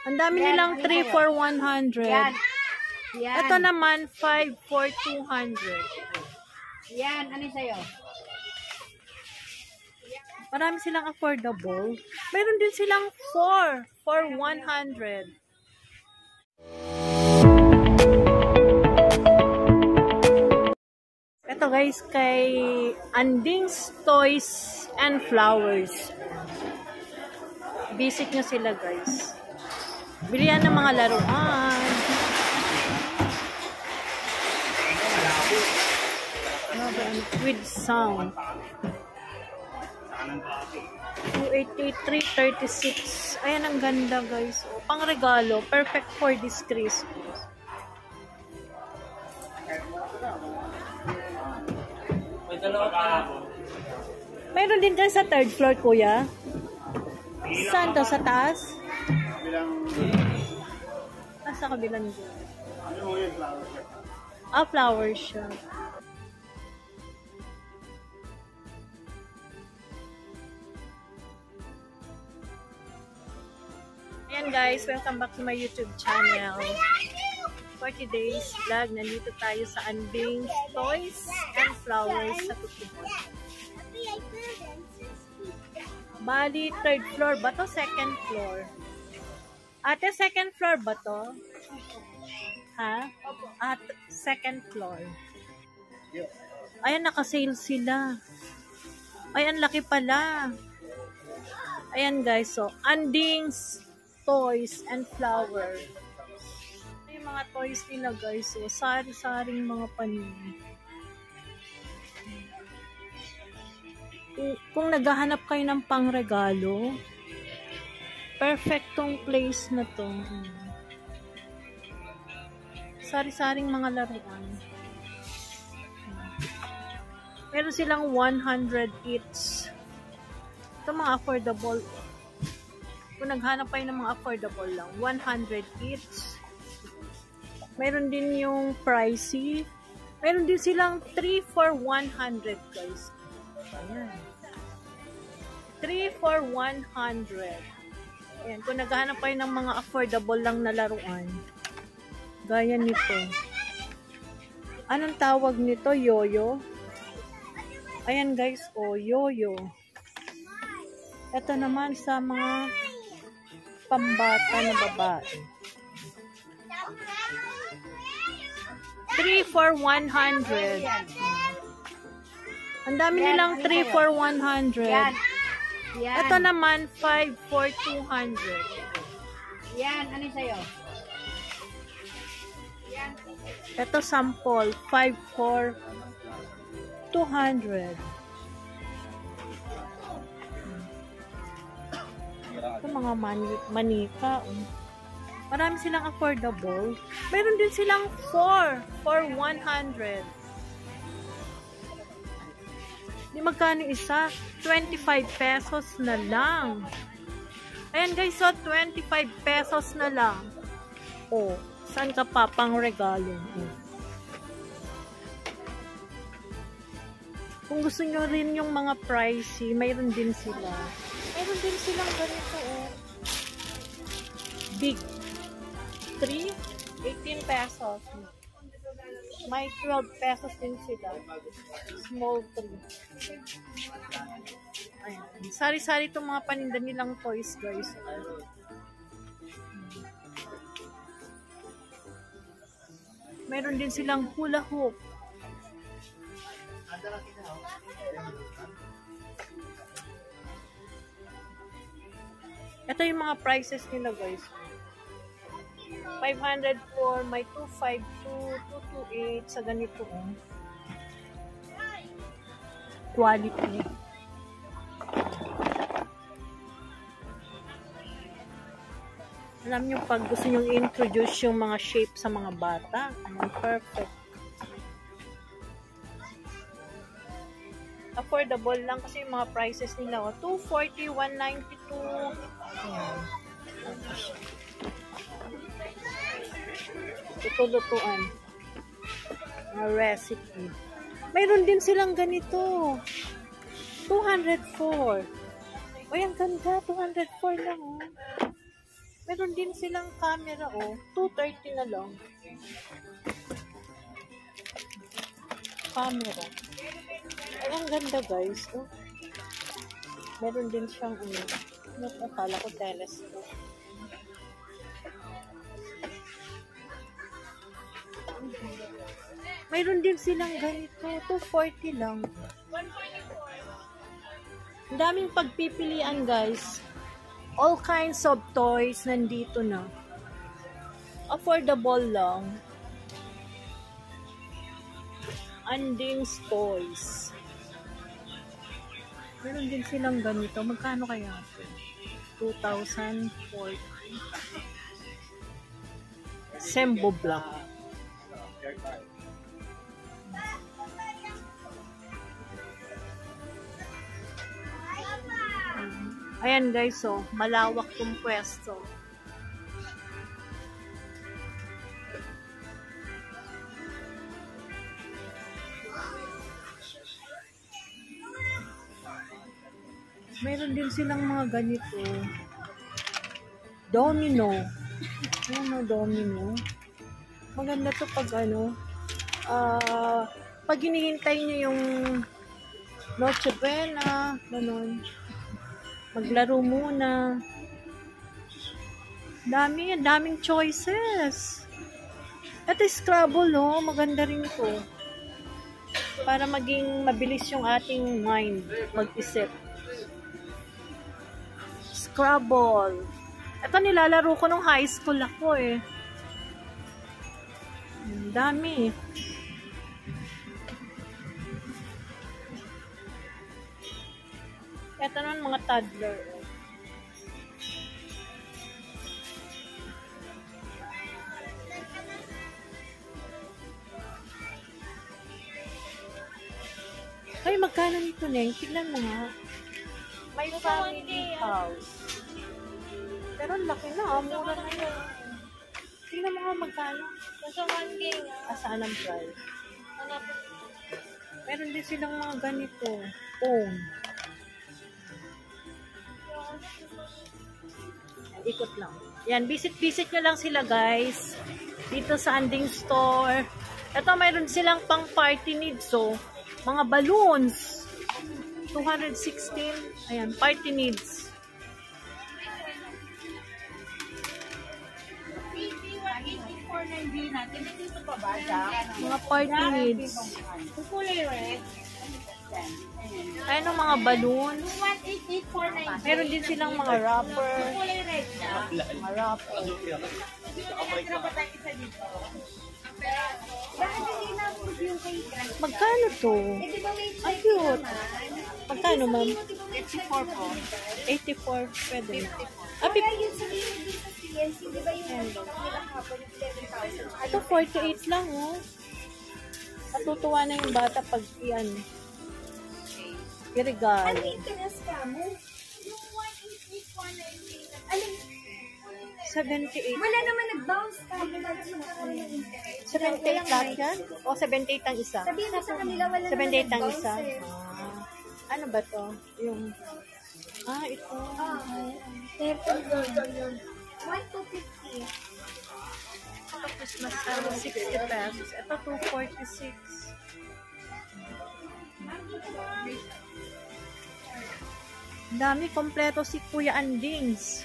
Ang dami nilang 3 for 100. Yan. Yan. Ito naman 5 for 200. Yan, ano sa'yo? Marami silang affordable. Meron din silang 4 for 100. Ito guys, kay Anding's Toys and Flowers. Visit nyo sila guys. Bilihan ng mga laruan. With sound. 283.36. Ayan, ang ganda guys. O, pang regalo. Perfect for this Christmas. Mayroon din dyan sa third floor, kuya. Saan to? Sa taas? Sa kabilang dyan. Ah, flower shop. Ayan guys, welcome back to my YouTube channel. For today's vlog, nandito tayo sa Anding's Toys and Flowers sa Tutubon. Bali, third floor ba to? Second floor? Ate, second floor ba to? Ha? At second floor. Ayan, nakasale sila. Ay, ang laki pala. Ayan guys, so, Anding's Toys and Flowers. Yung mga toys nila guys, so, sari-saring mga panini. Kung naghahanap kayo ng pangregalo, perfectong place na to. Sari-saring mga laruan. Meron silang 100 each. Ito mga affordable. Kung naghanap kayo ng mga affordable lang, 100 each. Meron din yung pricey. Meron din silang 3 for 100 guys. Ayan. 3 for 100. Ayan. Kung naghahanap kayo ng mga affordable lang na laruan, gaya nito. Anong tawag nito? Yoyo? Ayan guys, oh, yoyo. Ito naman sa mga pambata na babae. 3 for 100. Ang dami nilang 3 for 100. Yan. Yan. Ito naman 5 for 200. Yan, ano sa'yo? Yan. Ito sample 5 for 200. Ito mga manika. Marami silang affordable. Meron din silang 4 for 100. Di magkano isa? 25 pesos na lang. Ayan guys, so 25 pesos na lang. Oh, saan ka pa pang regalo? Kung gusto nyo rin yung mga pricey, mayroon din sila. Mayroon din silang ganito, oh. Big 3, 18 pesos. May 12 pesos din sila. Small 3. Ayan. Sari-sari itong mga paninda nilang toys, guys. Meron din silang hula hoop. Ito yung mga prices nila guys. 504, may 252, 228 sa ganito. Quality. Alam nyo, pag gusto nyo i-introduce yung mga shape sa mga bata, perfect. Affordable lang kasi yung mga prices nila. 240, 192. Ayan. Ito-lutuan. Recipe. Mayroon din silang ganito. 204. O, ang ganda. 204 lang, oh. Meron din silang camera, oh. 230 na lang. Camera. Ay, ang ganda, guys. Oh. Meron din siyang, akala ko telescope. Mayroon din silang ganito. 240 lang. Ang daming pagpipilian, guys. All kinds of toys nandito na. Affordable lang. Anding's Toys. Meron din silang ganito. Magkano kaya ito? 2,040. Sembo Black. Ayan guys, oh, malawak tong pwesto. Meron din silang mga ganito. Domino. Ano, domino. Maganda to pag pag hinihintay nyo yung Noche Buena, ganun. Maglaro muna. Daming choices. Ito Scrabble, oh. Maganda rin ito. Para maging mabilis yung ating mind mag-isip. Scrabble. Ito nilalaro ko nung high school ako eh. Dami. Ito naman mga toddler. Ay, magkano nito, Neng? Tignan mo nga. May family house. Pero laki na, mura na yun. Tignan mo nga magkano. Nasa 1K nga. Saan ang price? Meron din silang mga ganito. Phone. Ikot lang. Yan, visit nyo lang sila guys. Dito sa Anding Store. Ito, mayroon silang pang party needs. So, mga balloons. 216. Ayan, party needs. Mga party needs. Ayan ang mga balloons. Meron din silang mga wrapper. Mga wrapper. Magkano to? Ang cute. Magkano, ma'am? 84 po. 84, pwede. Ito 48 lang, oh. Natutuwa na yung bata pag iyan. I-regalo. Ano yung pinaska mo? Yung 78. wala naman nag-bounce ka. 78 lahat yan? O 78 ang isa? Sabihin mo sa kanila, wala 78 naman ang nag-bounce isa? eh. Ano ba to? Yung... ito. 1,250. Ito Christmas 60 pesos. Ito 246. Dami, kompleto si Kuya Andings.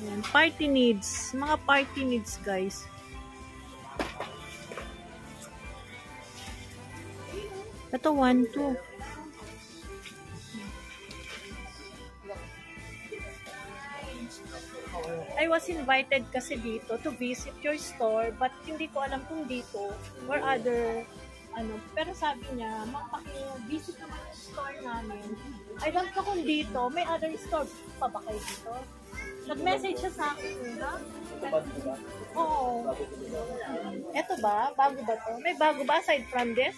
Ayan, party needs. Mga party needs, guys. Ito, 1, 2. I was invited kasi dito to visit your store, but hindi ko alam kung dito or other pero sabi niya, mapaki-visit naman yung store namin. I don't know kung dito, may other store pa ba kayo dito? Nag-message siya sa akin, ha? Oo. Eto ba? Bago ba to? May bago ba aside from this?